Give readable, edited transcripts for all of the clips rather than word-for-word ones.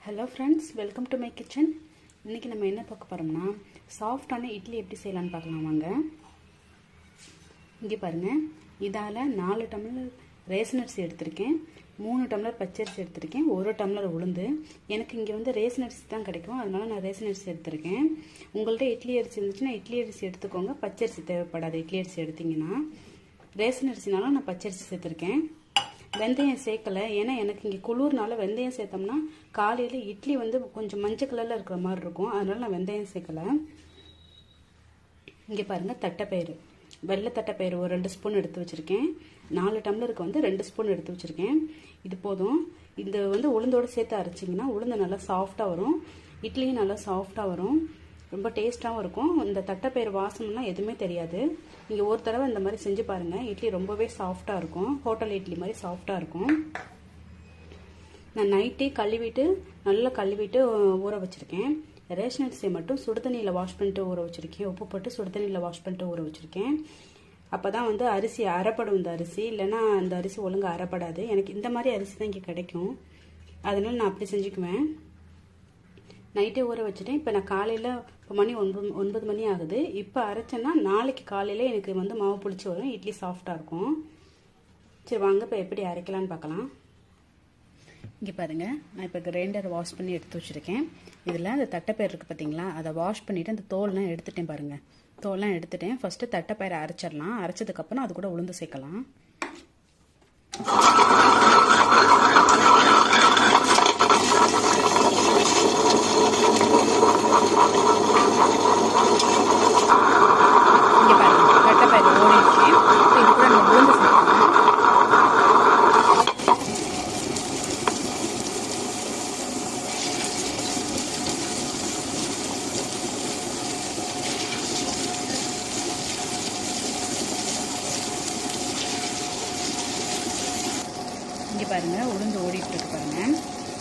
Hello friends, welcome to my kitchen. இன்றைக்கி நம்ம என்ன பார்க்க போகிறோம்னா, சாஃப்டான இட்லி எப்படி செய்யலான்னு பார்க்கலாம் வாங்க. இங்கே பாருங்கள், இதால் 4 டம்ளர் ரேஷன் அரிசி எடுத்திருக்கேன், 3 டம்ளர் பச்சரிசி எடுத்திருக்கேன், 1 டம்ளர் உளுந்து. எனக்கு இங்கே வந்து ரேஷன் அரிசி தான் கிடைக்கும், அதனால நான் ரேஷன் அரிசி எடுத்திருக்கேன். உங்கள்கிட்ட இட்லி அரிசி இருந்துச்சுன்னா இட்லி அரிசி எடுத்துக்கோங்க, பச்சரிசி தேவைப்படாது. இட்லி அரிசி எடுத்திங்கன்னா ரேஷன் அரிசினாலும் நான் பச்சரிசி சேர்த்துருக்கேன். வெந்தயம் சேர்க்கலை, ஏன்னா எனக்கு இங்கே குளிர்னால வெந்தயம் சேர்த்தோம்னா காலையில் இட்லி வந்து கொஞ்சம் மஞ்சள் கலரில் இருக்கிற மாதிரி இருக்கும், அதனால நான் வெந்தயம் சேர்க்கலை. இங்கே பாருங்கள், தட்டைப்பயிறு, வெள்ளை தட்டைப்பயிறு ஒரு 2 ஸ்பூன் எடுத்து வச்சுருக்கேன். 4 டம்ளருக்கு வந்து 2 ஸ்பூன் எடுத்து வச்சுருக்கேன். இது போதும். இது வந்து உளுந்தோடு சேர்த்து அரைச்சிங்கன்னா உளுந்து நல்லா சாஃப்டாக வரும், இட்லியும் நல்லா சாஃப்டாக வரும், ரொம்ப டேஸ்ட்டாகவும் இருக்கும். இந்த தட்டைப்பயிறு வாசம்லாம் எதுவுமே தெரியாது. நீங்கள் ஒரு தடவை இந்த மாதிரி செஞ்சு பாருங்கள், இட்லி ரொம்பவே சாஃப்டாக இருக்கும், ஹோட்டல் இட்லி மாதிரி சாஃப்டாக இருக்கும். நான் நைட்டே நல்லா கழுவிட்டு ஊற வச்சுருக்கேன். ரேஷன் அரிசியை மட்டும் சுடுதண்ணியில் வாஷ் பண்ணிட்டு ஊற வச்சுருக்கேன், உப்பு போட்டு சுடுதண்ணியில் வாஷ் பண்ணிட்டு ஊற வச்சுருக்கேன். அப்போ தான் வந்து அரிசி அரைப்படும். இந்த அரிசி இல்லைன்னா அந்த அரிசி ஒழுங்காக அரைப்படாது. எனக்கு இந்த மாதிரி அரிசி தான் இங்கே கிடைக்கும், அதனால நான் அப்படி செஞ்சுக்குவேன். நைட்டே ஊற வச்சுட்டேன். இப்போ நான் காலையில், இப்போ மணி 9 மணி ஆகுது. இப்போ அரைச்சேன்னா நாளைக்கு காலையில் எனக்கு வந்து மாவு புளிச்சு வரும், இட்லி சாஃப்டாக இருக்கும். சரி வாங்க, இப்போ எப்படி அரைக்கலான்னு பார்க்கலாம். இங்கே பாருங்கள், நான் இப்போ கிரைண்டர் வாஷ் பண்ணி எடுத்து வச்சுருக்கேன். இதில் அந்த தட்டைப்பயிறு இருக்குது பார்த்தீங்களா, அதை வாஷ் பண்ணிவிட்டு அந்த தோல்லாம் எடுத்துட்டேன். பாருங்கள், தோல்லாம் எடுத்துட்டேன். ஃபஸ்ட்டு தட்டைப்பயிரை அரைச்சிடலாம். அரைச்சதுக்கப்புறம் அது கூட உளுந்து சேர்க்கலாம். இங்கே பாருங்கள், தட்டைப்பயிறு ஓடிடுச்சு. இது கூட நம்ம உளுந்து சேர்க்கலாம். இங்கே பாருங்கள், உளுந்து ஓடிட்டு இருக்கு பாருங்கள்.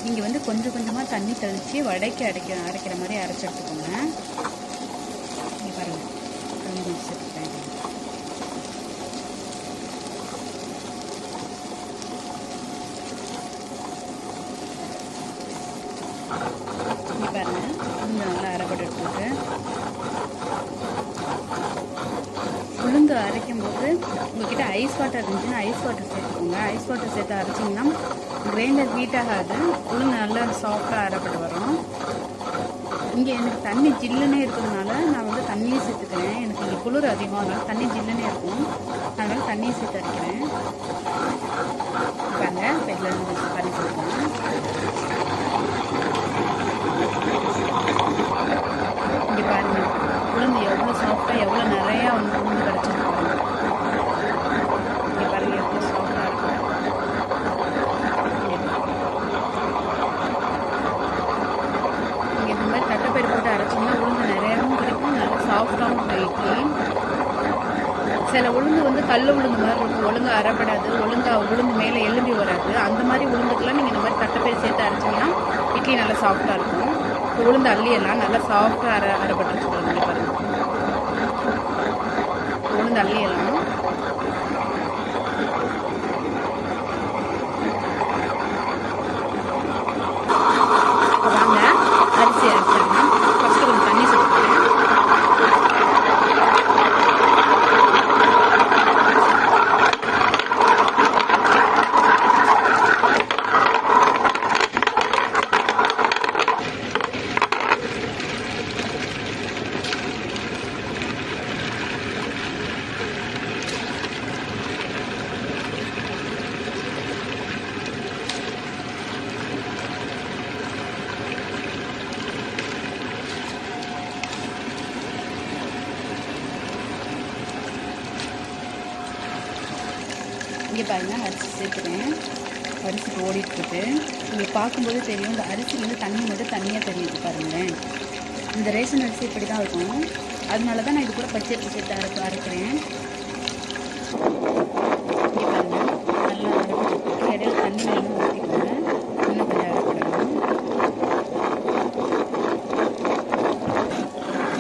நீங்கள் வந்து கொஞ்சம் கொஞ்சமாக தண்ணி தெளித்து வடைக்கு அரைக்கிற மாதிரி அரைச்சி எடுத்துக்கோங்க. இங்கே பாருங்கள், உளுந்து சேர்த்துட்டேன். இங்கே பாருங்கள், உளுந்து நல்லா அரைப்பட்டு எடுத்துருக்கு. உளுந்து அரைக்கும் போது உங்கள்கிட்ட ஐஸ் வாட்டர் இருந்துச்சுன்னா ஐஸ் வாட்டர் சேர்த்துக்கோங்க. ஐஸ் வாட்டர் சேர்த்து அரைச்சிங்கன்னா கிரைண்டர் ஹீட் ஆகாது, உளுந்து நல்லா சாஃப்டாக அரைப்பட்டு வரும். இங்கே எனக்கு தண்ணி ஜில்லுன்னே இருக்கிறதுனால நான் வந்து தண்ணியே சேர்த்துக்கிறேன். எனக்கு இங்கே குளிர் அதிகமாக தண்ணி ஜில்லுன்னே இருக்கும், அதனால தண்ணியை சேர்த்து அரைக்கிறேன். பாருங்க, பெட்டில் தண்ணி சேர்த்துக்கிறேன். இங்கே பாருங்கள், உளுந்து எவ்வளோ சாஃப்டாக, எவ்வளோ நிறையா வந்து உளுந்து கிடச்சிருக்காங்க. இங்கே பாருங்கள், எவ்வளோ சாஃப்டாக இருக்கும். இங்கே இந்த மாதிரி தட்டைப்பயிறு போட்டு அரைச்சிங்கன்னா உளுந்து நிறையாவும் கிடைக்கும், நல்லா சாஃப்டாகவும் இட்லி. சில உளுந்து வந்து கல் உளுந்து மாதிரி இருக்கும், ஒழுங்காக அரைப்படாது, ஒழுங்காக உளுந்து மேலே எலும்பி வராது. அந்த மாதிரி உளுந்துக்கெல்லாம் நீங்கள் இந்த மாதிரி தட்டைப்பயிறு சேர்த்து அரைச்சிங்கன்னா இட்லி நல்லா சாஃப்டாக இருக்கும். இப்போ உளுந்து அள்ளியெல்லாம் நல்லா சாஃப்டாக அரைப்பட்டு வச்சுக்கோங்க. பாருங்கள், உளுந்து அள்ளியெல்லாம் வாங்க அரிசி அரைச்சிடலாம். ஃபஸ்ட்டு கொஞ்சம் தண்ணி சேர்த்துக்கிறேன். இங்கே பாருங்கள், அரிசி சேர்த்துக்கிறேன். அரிசி ஓடிட்டுருக்கு. நீங்கள் பார்க்கும்போது தெரியும், இந்த அரிசி வந்து தண்ணி மட்டும் தண்ணியாக தெரியுது பாருங்களேன். இந்த ரேஷன் அரிசி இப்படி தான் இருக்கும், அதனால தான் நான் இது கூட பச்சரிசி சேர்த்து அரைக்கிறேன். இங்கே பாருங்கள், நல்லா அரைச்சிட்டு இடையில தண்ணி வேணும் ஊற்றிக்கோங்க, இன்னும் கொஞ்சம் அரைப்படணும்.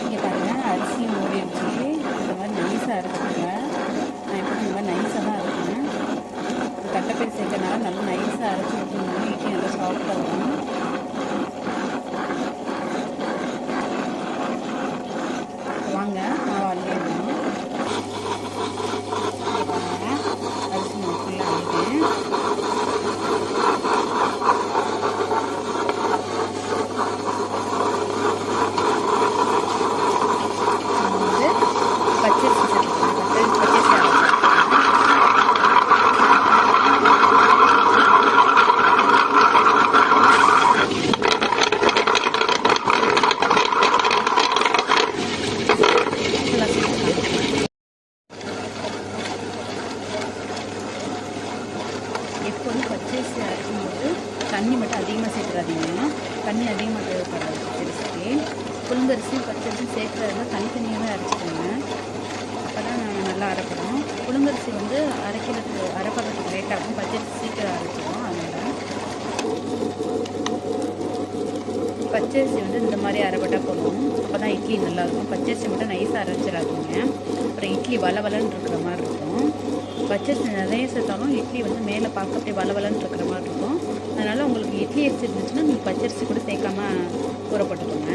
இங்கே பாருங்கள், அரிசியும் ஓடிடுச்சு. இந்த மாதிரி நைஸாக அரைச்சிக்கோங்க. நான் எப்படி இந்த மாதிரி நைஸாக தான் அரைக்கிறேன். தட்டைப்பயிறு சேர்க்கறதுனால நல்லா நைஸாக அரைச்சி ஊற்றினோம்னா இட்லி நல்லா சாஃப்டாக வரும். அதிகமாக சேர்த்துறாதீங்க, தண்ணி அதிகமாக தேவைப்படாது பச்சரிசிக்கு. புழுங்கரிசியும் பச்சரிசியும் சேர்க்குறதுல தனித்தனியாகவே அரைச்சிக்கோங்க, அப்போ தான் நல்லா அரைப்படும். புழுங்கரிசி வந்து அரைப்படுறதுக்கு லேட்டாகும், பச்சரிசி சீக்கிரம் அரைச்சிடும். அதனால் பச்சரிசி வந்து இந்த மாதிரி அரைப்பட்டால் போதும், அப்போ தான் இட்லி நல்லாயிருக்கும். பச்சரிசி மட்டும் நைஸாக அரைச்சிடாதீங்க, அப்புறம் இட்லி வளவலன்னு இருக்கிற மாதிரி இருக்கும். பச்சரிசி நிறைய சேர்த்தாலும் இட்லி வந்து மேலே பார்க்க அப்படியே வளவலன்னு இருக்கிற மாதிரி இருக்கும். அதனால் உங்களுக்கு இட்லி அரிசி இருந்துச்சுன்னா நீங்கள் பச்சரிசி கூட சேர்க்காம ஊற போட்டுக்கோங்க.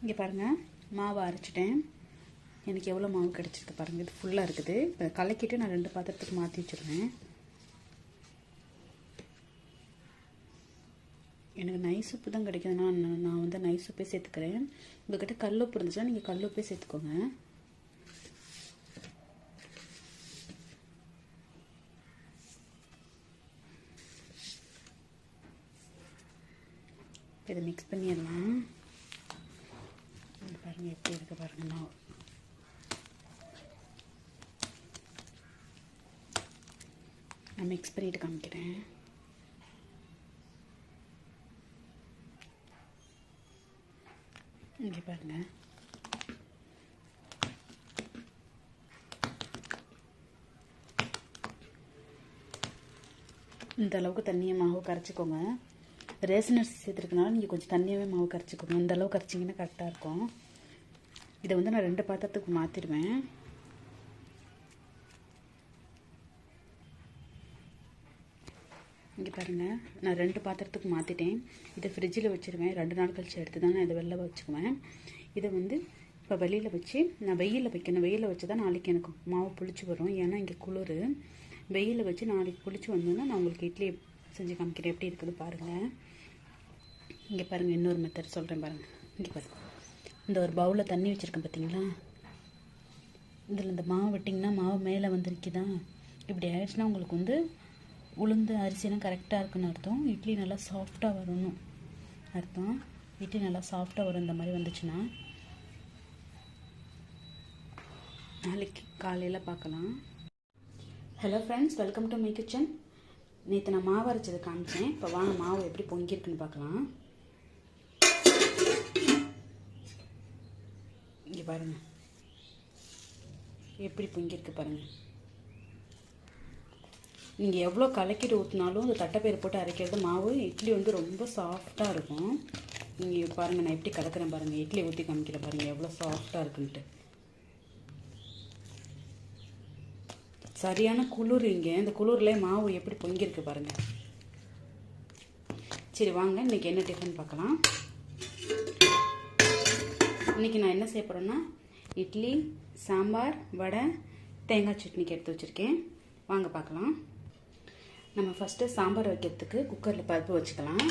இங்கே பாருங்கள், மாவு அரைச்சிட்டேன். எனக்கு எவ்வளோ மாவு கிடச்சிருக்கு பாருங்கள், இது ஃபுல்லாக இருக்குது. இப்போ கலக்கிட்டு நான் 2 பாத்திரத்துக்கு மாற்றி வச்சுருவேன். எனக்கு நைஸ் உப்பு தான் கிடைக்குதுன்னா நான் வந்து நைஸ் உப்பே சேர்த்துக்கிறேன். உங்கள்கிட்ட கல் உப்பு இருந்துச்சுன்னா நீங்கள் கல் உப்பே சேர்த்துக்கோங்க. இதை மிக்ஸ் பண்ணிடலாம். பாருங்கள் எப்படி இருக்குது பாருங்கள் மாவு. நான் மிக்ஸ் பண்ணிவிட்டு காமிக்கிறேன். இங்கே பாருங்கள், இந்த அளவுக்கு தண்ணியை மாவு கரைச்சிக்கோங்க. ரேஷன் அரிசி சேர்த்துருக்கனால நீங்கள் கொஞ்சம் தண்ணியாகவே மாவு கரைச்சிக்கோங்க. இந்த அளவு கரைச்சிங்கன்னா கரெக்டாக இருக்கும். இதை வந்து நான் 2 பாத்திரத்துக்கு மாற்றிடுவேன். இங்கே பாருங்கள், நான் 2 பாத்திரத்துக்கு மாற்றிட்டேன். இதை ஃப்ரிட்ஜில் வச்சுருவேன். 2 நாள் கழிச்சு எடுத்து தான் நான் இதை வெளில வச்சுக்குவேன். இதை வந்து இப்போ வெளியில் வச்சு நான் வெயிலில் வைக்கணும். வெயிலில் வச்சு தான் நாளைக்கு எனக்கு மாவு புளிச்சு வரும். ஏன்னா இங்கே குளிர். வெயிலில் வச்சு நாளைக்கு புளிச்சு வந்தோன்னா நான் உங்களுக்கு இட்லி செஞ்சு காமிக்கிறேன் எப்படி இருக்குது பாருங்கள். இங்கே பாருங்கள், இன்னொரு மெத்தட் சொல்கிறேன் பாருங்கள். இங்கே பாருங்கள், இந்த ஒரு பவுலில் தண்ணி வச்சுருக்கேன் பார்த்தீங்களா, இதில் இந்த மாவு விட்டிங்கன்னா மாவு மேலே வந்துருக்குதா. இப்படி ஆயிடுச்சுன்னா உங்களுக்கு வந்து உளுந்து அரிசிலாம் கரெக்டாக இருக்குன்னு அர்த்தம். இட்லி நல்லா சாஃப்டாக வரணும் அர்த்தம். இட்லி நல்லா சாஃப்டாக வரும் இந்த மாதிரி வந்துச்சுன்னா. நாளைக்கு காலையில் பார்க்கலாம். Hello friends, welcome to my kitchen. நேற்று நான் மாவு அரைச்சதை காமிச்சேன். இப்போ வாங்க மாவு எப்படி பொங்கியிருக்குன்னு பார்க்கலாம். இங்கே பாருங்கள் எப்படி பொங்கியிருக்கு பாருங்கள். நீங்கள் எவ்வளோ கலக்கிட்டு ஊற்றினாலும் அந்த தட்டைப்பயிறு போட்டு அரைக்கிறது மாவு இட்லி வந்து ரொம்ப சாஃப்டாக இருக்கும். நீங்கள் பாருங்கள், நான் எப்படி கலக்கிறேன் பாருங்கள். இட்லி ஊற்றி காமிக்கிறேன் பாருங்கள் எவ்வளோ சாஃப்டாக இருக்குன்ட்டு. சரியான குளிர் இங்கே. இந்த குளிர்லேயே மாவு எப்படி பொங்கியிருக்கு பாருங்கள். சரி வாங்க, இன்றைக்கி என்ன டிஃபன் பார்க்கலாம். இன்றைக்கி நான் என்ன செய்ய போகிறேன்னா இட்லி, சாம்பார், வடை, தேங்காய் சட்னிக்கு எடுத்து வச்சுருக்கேன். வாங்க பார்க்கலாம். நம்ம ஃபஸ்ட்டு சாம்பார் வைக்கிறதுக்கு குக்கரில் பருப்பு வச்சுக்கலாம்.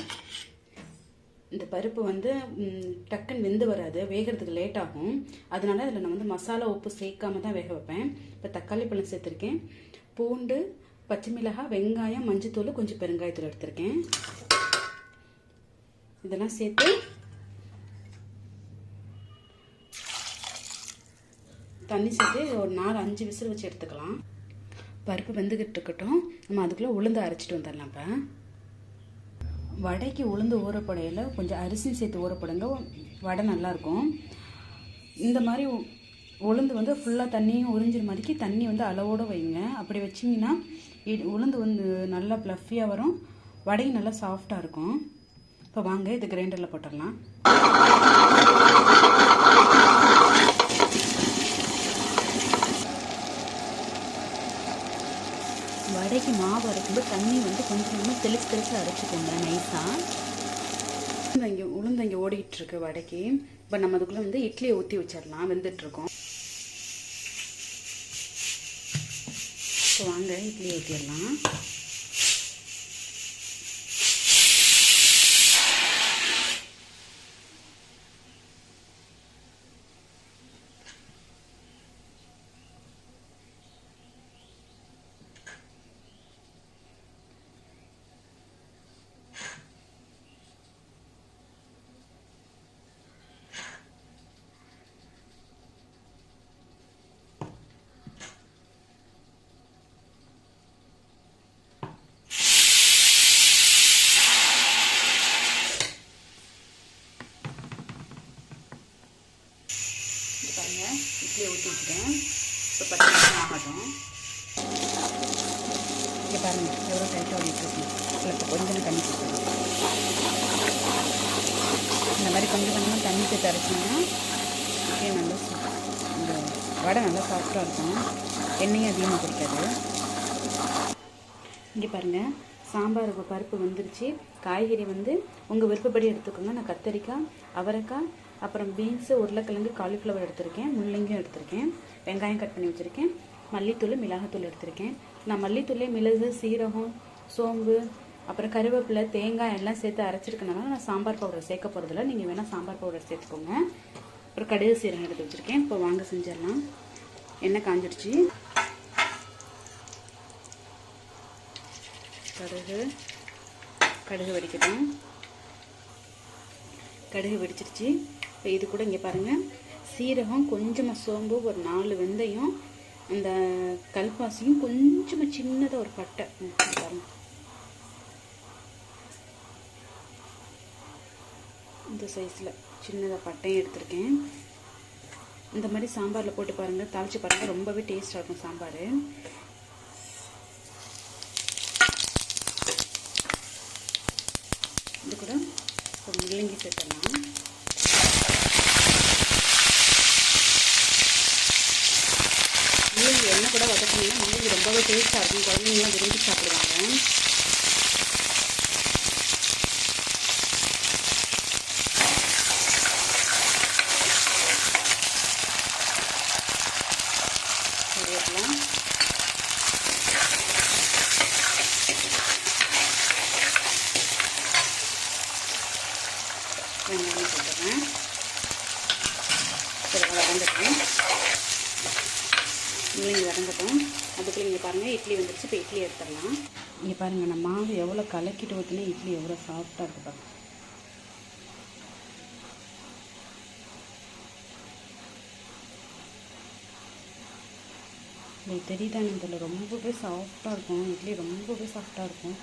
இந்த பருப்பு வந்து டக்குன்னு வெந்து வராது, வேகிறதுக்கு லேட் ஆகும். அதனால அதில் நான் வந்து மசாலா உப்பு சேர்க்காம தான் வேக வைப்பேன். இப்போ தக்காளி பழம் சேர்த்துருக்கேன், பூண்டு, பச்சை மிளகாய், வெங்காயம், மஞ்சத்தூள், கொஞ்சம் பெருங்காயத்தூள் எடுத்திருக்கேன். இதெல்லாம் சேர்த்து தண்ணி சேர்த்து ஒரு 4-5 விசில் வச்சு எடுத்துக்கலாம். பருப்பு வெந்துக்கிட்டு இருக்கட்டும், நம்ம அதுக்குள்ளே உளுந்து அரைச்சிட்டு வந்துடலாம். இப்போ வடைக்கு உளுந்து ஊறப்படையில் கொஞ்சம் அரிசி சேர்த்து ஊறப்படுங்க, வடை நல்லாயிருக்கும். இந்த மாதிரி உளுந்து வந்து ஃபுல்லாக தண்ணியும் உறிஞ்சிற மாதிரிக்கு தண்ணி வந்து அளவோடு வைங்க. அப்படி வச்சிங்கன்னா உளுந்து வந்து நல்லா ப்ளஃபியாக வரும், வடையும் நல்லா சாஃப்டாக இருக்கும். இப்போ வாங்க இது கிரைண்டரில் போட்டுடலாம். வடைக்கு மாவு அரைக்கும்போது தண்ணி வந்து கொஞ்சம் தெளிச்சு அரைச்சிக்கோங்க நைஸாக. உளுந்து இங்கே ஓடிக்கிட்டு இருக்கு வடைக்கு. இப்போ நம்ம அதுக்குள்ளே வந்து இட்லியை ஊற்றி வச்சிடலாம், வெந்துட்டுருக்கோம். இப்போ வாங்க இட்லியை ஊற்றிடலாம். பாருங்கள் எவ்வளோ டைட்டாக ஓடிட்டுருக்கு. இல்லை இப்போ கொஞ்சம் தண்ணி சேர்த்துக்கலாம். இந்த மாதிரி கொஞ்சம் கொஞ்சமாக தண்ணி சேர்த்து அரைச்சிங்கன்னா ஓகே, நல்லா இந்த வடை நல்லா சாஃப்டாக இருக்கும். எண்ணெயும் அதிகமாக பிடிக்காது. இங்கே பாருங்கள், சாம்பாருக்கு பருப்பு வந்துருச்சு. காய்கறி வந்து உங்கள் விருப்பப்படி எடுத்துக்கோங்க. நான் கத்தரிக்காய், அவரைக்காய், அப்புறம் பீன்ஸு, உருளைக்கிழங்கு, காலிஃப்ளவர் எடுத்திருக்கேன். முள்ளங்கியும் எடுத்திருக்கேன். வெங்காயம் கட் பண்ணி வச்சுருக்கேன். மல்லித்தூள், மிளகாத்தூள் எடுத்திருக்கேன். நான் மல்லித்தூளே மிளகு, சீரகம், சோம்பு, அப்புறம் கருவேப்பிலை, தேங்காய் எல்லாம் சேர்த்து அரைச்சிருக்கனால நான் சாம்பார் பவுடர் சேர்க்க போகிறதில்ல. நீங்கள் வேணால் சாம்பார் பவுடர் சேர்த்துக்கோங்க. அப்புறம் கடுகு, சீரகம் எடுத்து வச்சுருக்கேன். இப்போ வாங்க செஞ்சிடலாம். எண்ணெய் காஞ்சிடுச்சு. கடுகு வெடிக்கட்டும். கடுகு வெடிச்சிருச்சு. இப்போ இது கூட இங்கே பாருங்கள், சீரகம், கொஞ்சமாக சோம்பு, ஒரு 4 வெந்தயம், அந்த கல்பாசியும், கொஞ்சமாக சின்னதாக ஒரு பட்டை பாருங்கள். இந்த சைஸில் சின்னதாக பட்டையும் எடுத்திருக்கேன். இந்த மாதிரி சாம்பாரில் போட்டு பாருங்கள், தாளித்து பாருங்கள், ரொம்பவே டேஸ்ட்டாக இருக்கும் சாம்பார். இது கூட ஒரு முள்ளங்கி சேர்க்கலாம். முள்ளங்கி எண்ணெய் கூட வதக்கணும்னா முள்ளங்கி ரொம்பவே டேஸ்ட்டாக இருக்கும். குழந்தைங்களாம் விரும்பி சாப்பிடுவாங்க. கருவேப்பிலை, வெங்காயம் போட்டுறேன். சரி, வதங்கட்டும். முள்ளங்கி வதங்கட்டும். அதுக்குள்ளே இங்கே பாருங்கள், இட்லி வந்துடுச்சு. இப்போ இட்லி எடுத்துடலாம். இங்கே பாருங்கள், நான் மாவு எவ்வளோ கலக்கிட்டு ஊற்றினா இட்லி எவ்வளோ சாஃப்டாக இருக்குது பாருங்கள். இது தெரியுதானு இதில் ரொம்பவே சாஃப்டாக இருக்கும். இட்லி ரொம்பவே சாஃப்டாக இருக்கும்.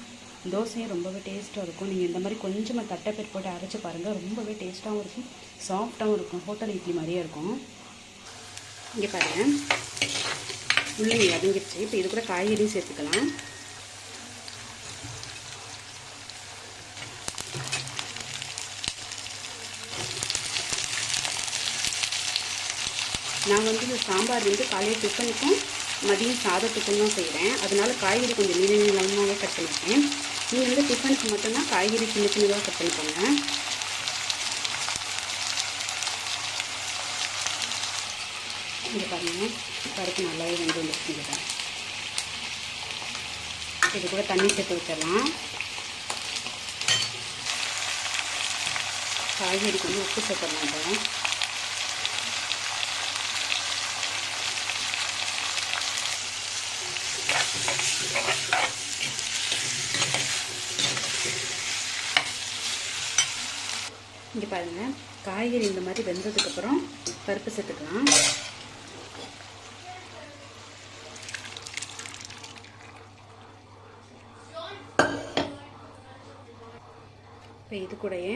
தோசையும் ரொம்பவே டேஸ்ட்டாக இருக்கும். நீங்கள் இந்த மாதிரி கொஞ்சமாக தட்டைப்பயிறு போட்டு அரைச்சி பாருங்கள், ரொம்பவே டேஸ்ட்டாகவும் இருக்கும், சாஃப்டாகவும் இருக்கும். ஹோட்டல் இட்லி மாதிரியே இருக்கும். இங்கே பாருங்கள், முள்ளங்கி வதங்கிடுச்சு. இப்போ இது கூட காய்கறியும் சேர்த்துக்கலாம். நான் வந்து இந்த சாம்பார் வந்து காலையில் டிஃபனுக்கும் மதியம் சாதத்துக்கும் தான் செய்கிறேன். அதனால காய்கறி கொஞ்சம் நீளமாகவே கட் பண்ணிப்பேன். நீங்கள் வந்து டிஃபனுக்கு மட்டும்தான் காய்கறி சின்ன சின்னதாக கட் பண்ணிக்கோங்க. இங்கே பாருங்கள், பருப்பு நல்லாவே வெந்து வந்துருச்சுங்க. இது கூட தண்ணி சேர்த்து வச்சிடலாம். காய்கறிக்கு வந்து உப்பு சேர்த்துடலாம். இங்கே பாருங்கள், காய்கறி இந்த மாதிரி வெந்ததுக்கப்புறம் பருப்பு சேர்த்துக்கலாம். இப்போ இது கூடயே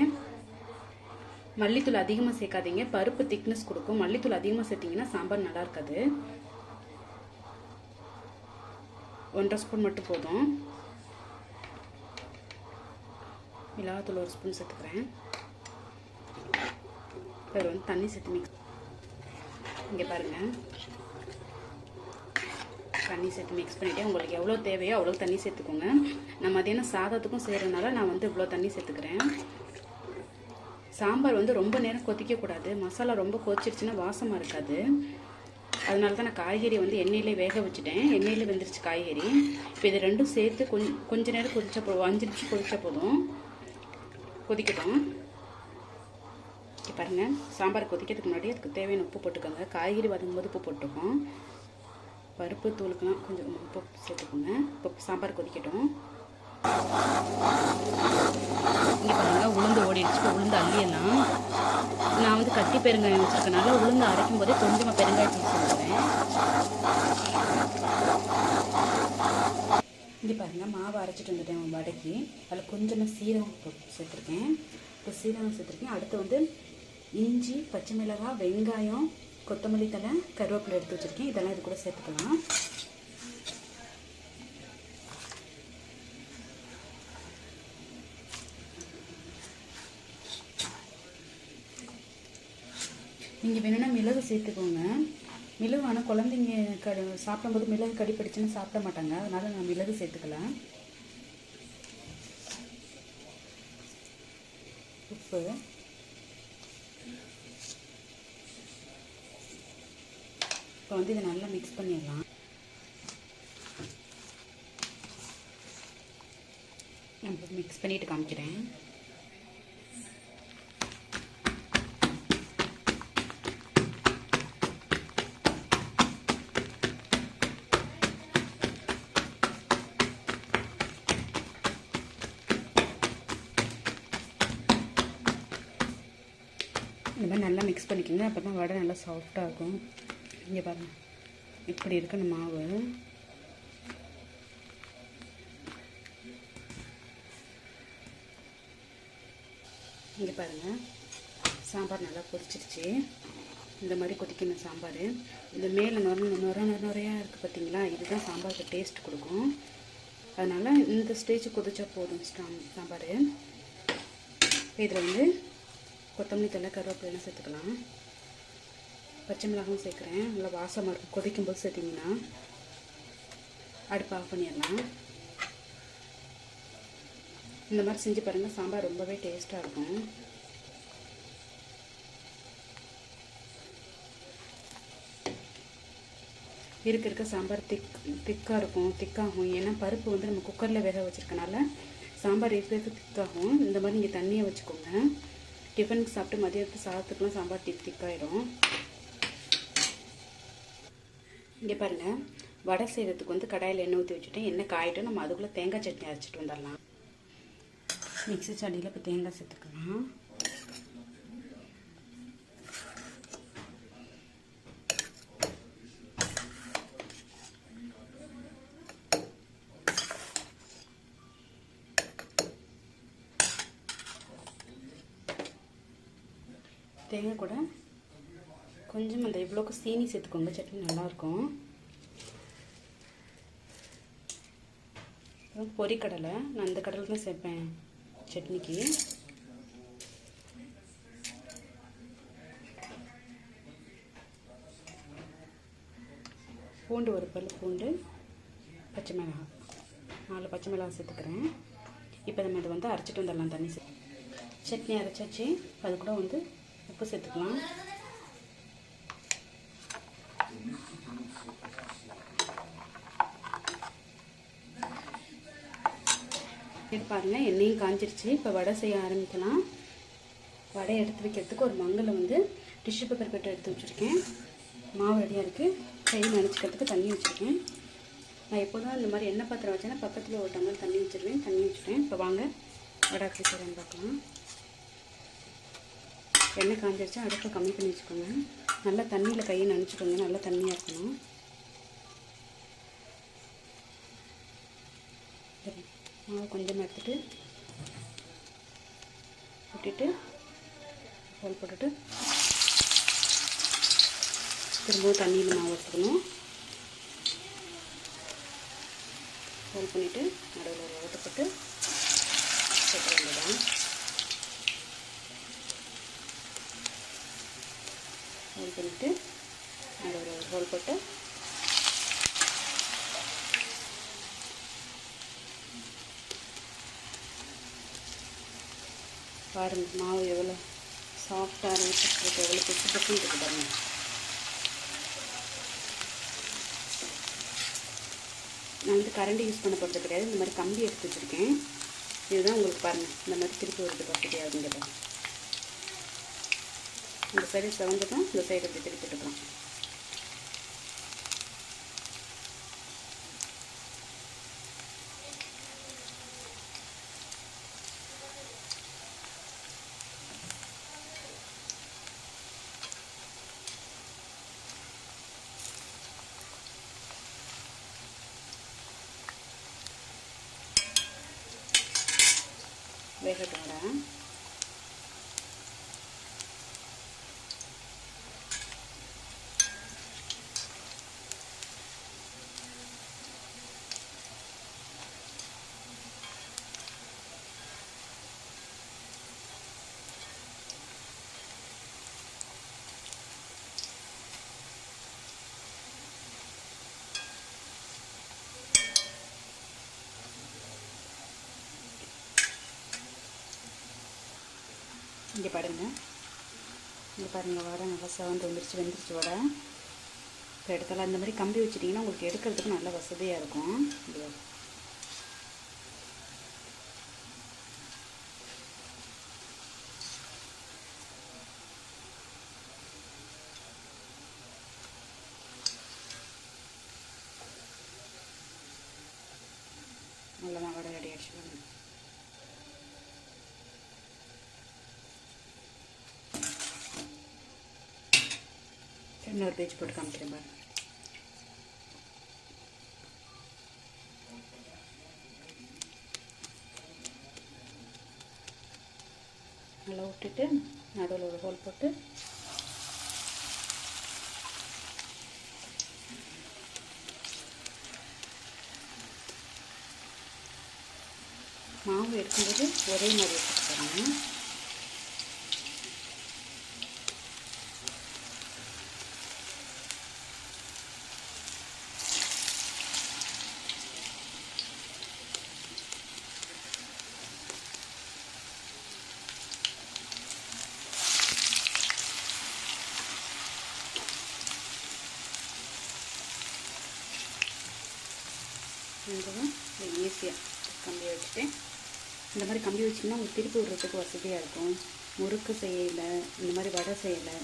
மல்லித்தூள் அதிகமாக சேர்க்காதீங்க, பருப்பு திக்னஸ் கொடுக்கும். மல்லித்தூள் அதிகமாக சேர்த்திங்கன்னா சாம்பார் நல்லா இருக்காது. 1.5 ஸ்பூன் மட்டும் போதும். மிளகாத்தூள் 1 ஸ்பூன் சேர்த்துக்கிறேன். இப்போ வந்து தண்ணி சேர்த்து மிக்ஸ். இங்கே பாருங்கள், தண்ணி சேர்த்து மிக்ஸ் பண்ணிவிட்டு உங்களுக்கு எவ்வளோ தேவையோ அவ்வளோ தண்ணி சேர்த்துக்கோங்க. நான் மதியானம் சாதத்துக்கும் செய்கிறதுனால நான் வந்து இவ்வளோ தண்ணி சேர்த்துக்கிறேன். சாம்பார் வந்து ரொம்ப நேரம் கொதிக்கக்கூடாது. மசாலா ரொம்ப கொதிச்சிருச்சுன்னா வாசமாக இருக்காது. அதனால தான் நான் காய்கறி வந்து எண்ணெயிலே வேக வச்சுட்டேன். எண்ணெயில் வெந்துருச்சு காய்கறி. இப்போ இது ரெண்டும் சேர்த்து கொஞ்ச நேரம் கொதிச்ச போதும், 5 நிமிஷம் கொதிச்ச போதும். கொதிக்கட்டும். பாருங்கள், சாம்பார் கொதிக்கிறதுக்கு முன்னாடி அதுக்கு தேவையான உப்பு போட்டுக்கோங்க. காய்கறி வதங்கும்போது உப்பு போட்டுக்கோம். பருப்பு தூளுக்கெல்லாம் கொஞ்சம் உப்பு சேர்த்துக்கோங்க. இப்போ சாம்பார் கொதிக்கட்டும். இங்கே பாருங்கள், உளுந்து ஓடிடுச்சு. இப்போ உளுந்து அள்ளியெல்லாம் நான் வந்து கட்டி பெருங்காயம் வச்சுருக்கனால உளுந்து அரைக்கும் போதே கொஞ்சமாக பெருங்காயத்தூள் சேர்த்துக்கிறேன். இங்கே பாருங்கள், மாவு அரைச்சிட்டு வந்துட்டேன் வடைக்கு. அதில் கொஞ்சமாக சீரகம் சேர்த்துருக்கேன். இப்போ சீரகம் சேர்த்துருக்கேன். அடுத்து வந்து இஞ்சி, பச்சை மிளகாய், வெங்காயம், கொத்தமல்லி தழை, கருவேப்பிலை எடுத்து வச்சுருக்கேன். இதெல்லாம் இது கூட சேர்த்துக்கலாம். நீங்கள் வேணும்னா மிளகு சேர்த்துக்கோங்க. மிளகு ஆனால் குழந்தைங்க சாப்பிடும்போது மிளகு கடி பிடிச்சுன்னு சாப்பிட மாட்டாங்க, அதனால் நான் மிளகு சேர்த்துக்கலாம். உப்பு, இப்போ வந்து இதை நல்லா மிக்ஸ் பண்ணிடலாம். நான் இப்போ மிக்ஸ் பண்ணிவிட்டு காமிக்கிறேன். இந்த மாதிரி நல்லா மிக்ஸ் பண்ணிக்கோங்க, அப்போ தான் வடை நல்லா சாஃப்டாக இருக்கும். இங்கே பாருங்கள், இப்படி இருக்கணும் மாவு. இங்கே பாருங்கள், சாம்பார் நல்லா கொதிச்சிருச்சு. இந்த மாதிரி கொதிக்கணும் சாம்பார். இந்த மேலே நுரையாக இருக்குது பார்த்தீங்களா, இதுதான் சாம்பாருக்கு டேஸ்ட் கொடுக்கும். அதனால் இந்த ஸ்டேஜ் கொதிச்சா போதும் சாம்பார். இப்போ இதில் வந்து கொத்தமல்லி தழை, கருவேப்பிலை சேர்த்துக்கலாம். பச்சை மிளகாயும் சேர்க்குறேன். நல்லா வாசமாக இருக்கும். கொதிக்கும்போது சேர்த்திங்கன்னா அடுப்பு ஆஃப் பண்ணிடலாம். இந்த மாதிரி செஞ்சு பாருங்கள், சாம்பார் ரொம்பவே டேஸ்ட்டாக இருக்கும். இருக்க சாம்பார் திக்காக இருக்கும், திக்காகும். ஏன்னா பருப்பு வந்து நம்ம குக்கரில் வேக வச்சுருக்கனால சாம்பார் திக்காகும். இந்த மாதிரி நீங்கள் தண்ணியை வச்சுக்கோங்க. டிஃபனுக்கு சாப்பிட்டு மதியத்துக்கு சாதத்துக்குலாம் சாம்பார் திக்காயிடும். இங்கே பாருங்கள், வடை செய்கிறதுக்கு வந்து கடாயில் எண்ணெய் ஊற்றி வச்சுட்டேன். எண்ணெய் காயிட்டும் நம்ம அதுக்குள்ளே தேங்காய் சட்னி அரைச்சிட்டு வந்துடலாம். மிக்ஸி சட்டியில் இப்போ தேங்காய் சேர்த்துக்கலாம். தேங்காய் கூட கொஞ்சம் அந்த இவ்வளோக்கு சீனி சேர்த்துக்கோங்க, சட்னி நல்லாயிருக்கும். பொரிக்கடலை, நான் இந்த கடலை தான் சேர்ப்பேன் சட்னிக்கு. பூண்டு ஒரு பல் பூண்டு, பச்சை மிளகாய் 4 பச்சை மிளகாய் சேர்த்துக்கிறேன். இப்போ நம்ம இதை வந்து அரைச்சிட்டு வந்துடலாம். தண்ணி சட்னி அரைச்சாச்சு. அது கூட வந்து உப்பு சேர்த்துக்கலாம். இது பாருங்கள், எண்ணெயும் காஞ்சிருச்சு. இப்போ வடை செய்ய ஆரம்பிக்கலாம். வடை எடுத்து வைக்கிறதுக்கு ஒரு மங்களில் வந்து டிஷ்யூ பேப்பர் போட்டு எடுத்து வச்சுருக்கேன். மாவு ரெடியாக இருக்குது. கை நனைச்சிக்கிறதுக்கு தண்ணி வச்சுருக்கேன். நான் எப்போதும் இந்த மாதிரி எண்ணெய் பாத்திரம் வச்சேன்னா பக்கத்தில் ஒரு டம்ளர் தண்ணி வச்சுருவேன். தண்ணி வச்சுருவேன். இப்போ வாங்க வடை எப்படி செய்கிறேன்னு பார்க்கலாம். எண்ணெய் காஞ்சிருச்சு. அடுப்பை கம்மி பண்ணி வச்சுக்கோங்க. நல்லா தண்ணியில் கையை நனைச்சிக்கோங்க. நல்லா தண்ணியாக இருக்கணும். மாவு கொஞ்சமாக எடுத்துகிட்டு விட்டுட்டு ஹோல் போட்டுட்டு திரும்பவும் தண்ணியில் மாவு எடுத்துக்கணும். ஹோல் பண்ணிவிட்டு நடுவில் ஒரு ஓட்டை போட்டு சேர்க்க வேண்டியதான். ஹோல் பண்ணிவிட்டு நடுவில் ஒரு ஹோல் போட்டு பாருங்கள், மாவு எவ்வளோ சாஃப்டாக இருக்குது, எவ்வளோ பிசு பிசுன்னு இருக்குது பாருங்கள். நான் வந்து கரண்டி யூஸ் பண்ண போகிறது கிடையாது. இந்த மாதிரி கம்பி எடுத்து வச்சுருக்கேன். இதுதான் உங்களுக்கு பாருங்கள், இந்த மாதிரி திருப்பி வருது பக்கத்தையாகுங்கிறத. இந்த சைடு செவந்துட்டோம், இந்த சைடு எப்படி திருப்பி எடுக்கலாம். வேகட்டும். இங்கே பாருங்கள், வடை நல்லா செவந்து வெந்துருச்சு வடை. இப்போ எடுக்கலாம். இந்த மாதிரி கம்பி வச்சிட்டிங்கன்னா உங்களுக்கு எடுக்கிறதுக்கு நல்ல வசதியாக இருக்கும். இது அவ்வளோதான், வடை ரெடி ஆகிடுச்சு. இன்னொரு பேஜ் போட்டு காமிக்கிறேன் பாருங்க. நல்லா விட்டுட்டு நடுவில் ஒரு ஹோல் போட்டு மாவு எடுக்கும்போது ஒரே மாதிரி வச்சுருக்காங்க. ஈஸியாக கம்பி வச்சுட்டு இந்த மாதிரி கம்பி வச்சிங்கன்னா உங்களுக்கு திருப்பி விடுறதுக்கு வசதியாக இருக்கும். முறுக்கு செய்யலை, இந்த மாதிரி வடை செய்யலை,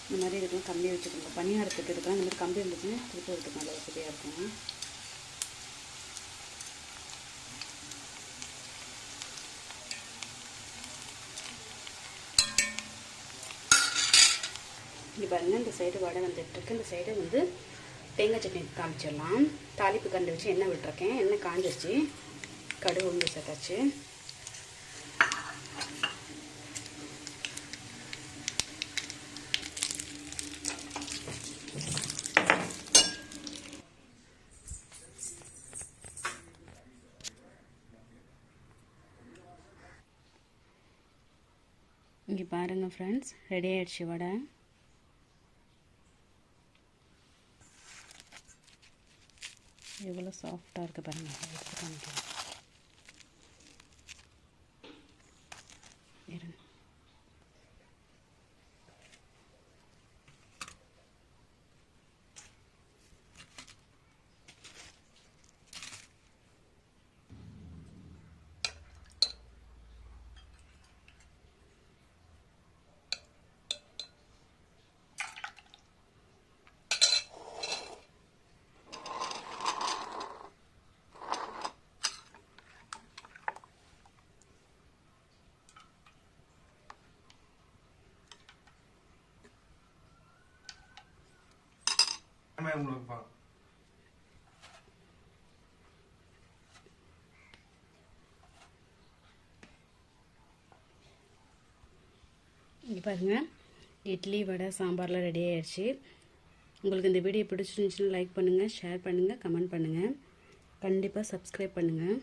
இந்த மாதிரி இதுக்கெல்லாம் கம்பி வச்சுக்கோங்க. பணியாரத்துக்கு இதுக்கெல்லாம் இந்த மாதிரி கம்பி இருந்துச்சுன்னா திருப்பி விடுறதுக்கு நல்ல வசதியாக இருக்கும். இங்கே பாருங்கள், இந்த சைடு வடை வந்துட்டுருக்கு. இந்த சைடு வந்து தேங்காய் சட்னி காமிச்சிடலாம். தாளிப்பு கண்டு வச்சு எண்ணெய் விட்டுருக்கேன். எண்ணெய் காஞ்சிச்சு, கடுகு உளுந்து சேர்த்தாச்சு. இங்கே பாருங்கள் ஃப்ரெண்ட்ஸ், ரெடி ஆகிடுச்சு வடை. எவ்வளோ சாஃப்டாக இருக்குது பாருங்கள். எடுத்து காமிக்கிறேன். இங்கே பாருங்கள், இட்லி வடை சாம்பார்லாம் ரெடி ஆயிடுச்சு. உங்களுக்கு இந்த வீடியோ பிடிச்சிருந்துச்சுன்னா லைக் பண்ணுங்கள், ஷேர் பண்ணுங்கள், கமெண்ட் பண்ணுங்கள். கண்டிப்பாக சப்ஸ்கிரைப் பண்ணுங்கள்.